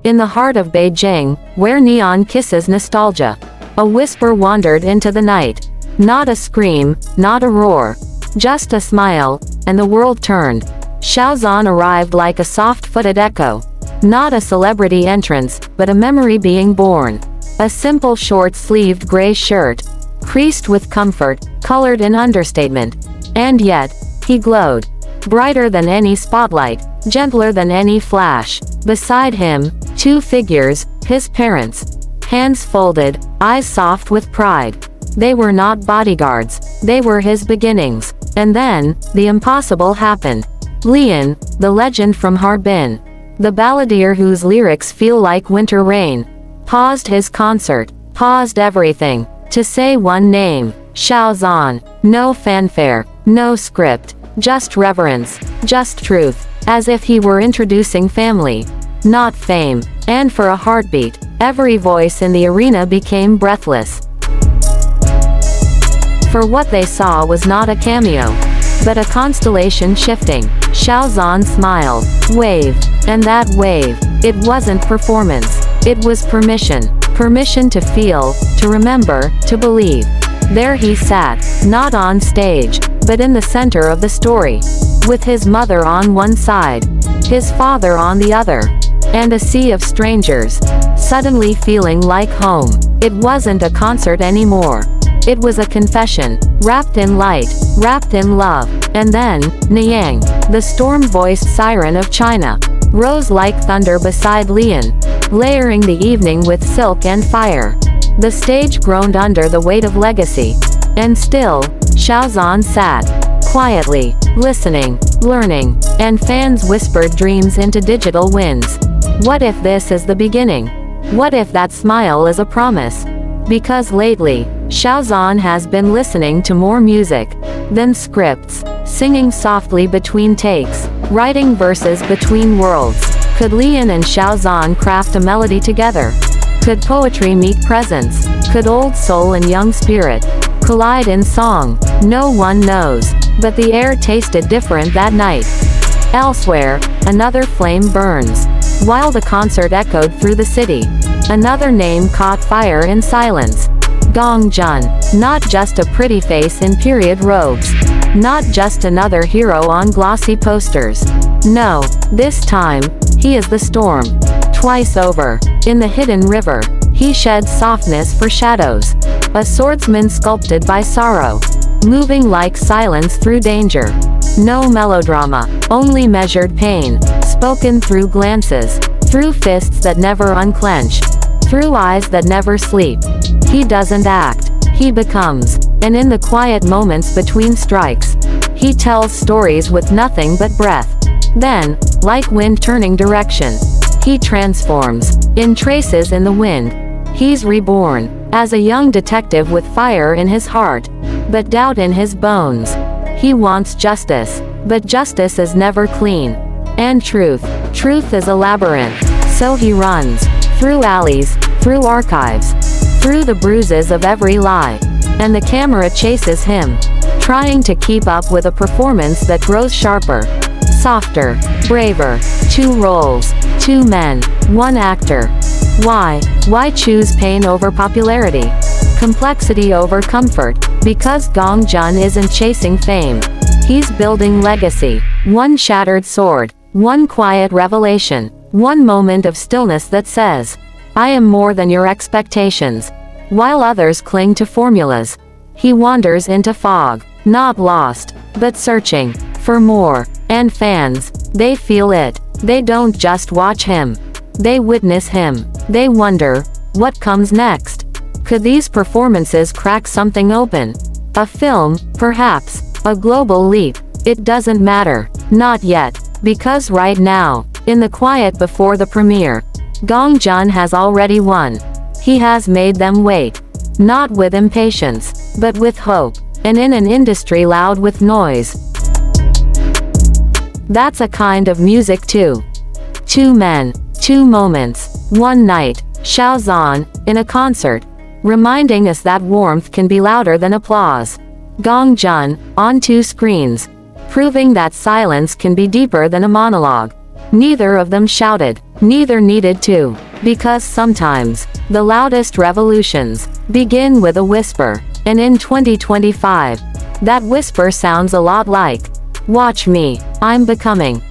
In the heart of Beijing, where neon kisses nostalgia, a whisper wandered into the night. Not a scream, not a roar. Just a smile, and the world turned. Xiaozan arrived like a soft-footed echo. Not a celebrity entrance, but a memory being born. A simple short-sleeved gray shirt, creased with comfort, colored in understatement. And yet, he glowed. Brighter than any spotlight, gentler than any flash. Beside him, two figures, his parents. Hands folded, eyes soft with pride. They were not bodyguards, they were his beginnings. And then, the impossible happened. Liian, the legend from Harbin, the balladeer whose lyrics feel like winter rain, paused his concert, paused everything, to say one name, Xiaozan. No fanfare, no script, just reverence, just truth, as if he were introducing family, not fame. And for a heartbeat, every voice in the arena became breathless. For what they saw was not a cameo, but a constellation shifting. Xiaozan smiled, waved, and that wave, it wasn't performance, it was permission. Permission to feel, to remember, to believe. There he sat, not on stage, but in the center of the story, with his mother on one side, his father on the other, and a sea of strangers, suddenly feeling like home. It wasn't a concert anymore. It was a confession, wrapped in light, wrapped in love. And then, Niang, the storm-voiced siren of China, rose like thunder beside Liian, layering the evening with silk and fire. The stage groaned under the weight of legacy. And still, Xiaozan sat, quietly, listening, learning, and fans whispered dreams into digital winds. What if this is the beginning? What if that smile is a promise? Because lately, Xiaozan has been listening to more music than scripts, singing softly between takes, writing verses between worlds. Could Liian and Xiaozan craft a melody together? Could poetry meet presence? Could old soul and young spirit collide in song? No one knows, but the air tasted different that night. Elsewhere, another flame burns. While the concert echoed through the city, another name caught fire in silence. Gong Jun, not just a pretty face in period robes. Not just another hero on glossy posters. No, this time, he is the storm. Twice over, in the Hidden River, he sheds softness for shadows. A swordsman sculpted by sorrow, moving like silence through danger. No melodrama, only measured pain, spoken through glances, through fists that never unclench, through eyes that never sleep. He doesn't act, he becomes. And in the quiet moments between strikes, he tells stories with nothing but breath. Then, like wind turning direction, he transforms. In traces in the wind, he's reborn, as a young detective with fire in his heart, but doubt in his bones. He wants justice, but justice is never clean. And truth is a labyrinth. So he runs, through alleys, through archives, through the bruises of every lie. And the camera chases him, trying to keep up with a performance that grows sharper, softer, braver. 2 roles, 2 men, 1 actor. Why choose pain over popularity? Complexity over comfort? Because Gong Jun isn't chasing fame. He's building legacy. 1 shattered sword, 1 quiet revelation, 1 moment of stillness that says, I am more than your expectations. While others cling to formulas, he wanders into fog, not lost, but searching for more. And fans, they feel it. They don't just watch him. They witness him. They wonder, what comes next? Could these performances crack something open? A film, perhaps, a global leap. It doesn't matter. Not yet. Because right now, in the quiet before the premiere, Gong Jun has already won. He has made them wait. Not with impatience, but with hope. And in an industry loud with noise. That's a kind of music too. 2 men, 2 moments, 1 night. Xiaozan, in a concert, reminding us that warmth can be louder than applause. Gong Jun, on 2 screens, proving that silence can be deeper than a monologue. Neither of them shouted. Neither needed to. Because sometimes, the loudest revolutions begin with a whisper. And in 2025, that whisper sounds a lot like, "Watch me, I'm becoming."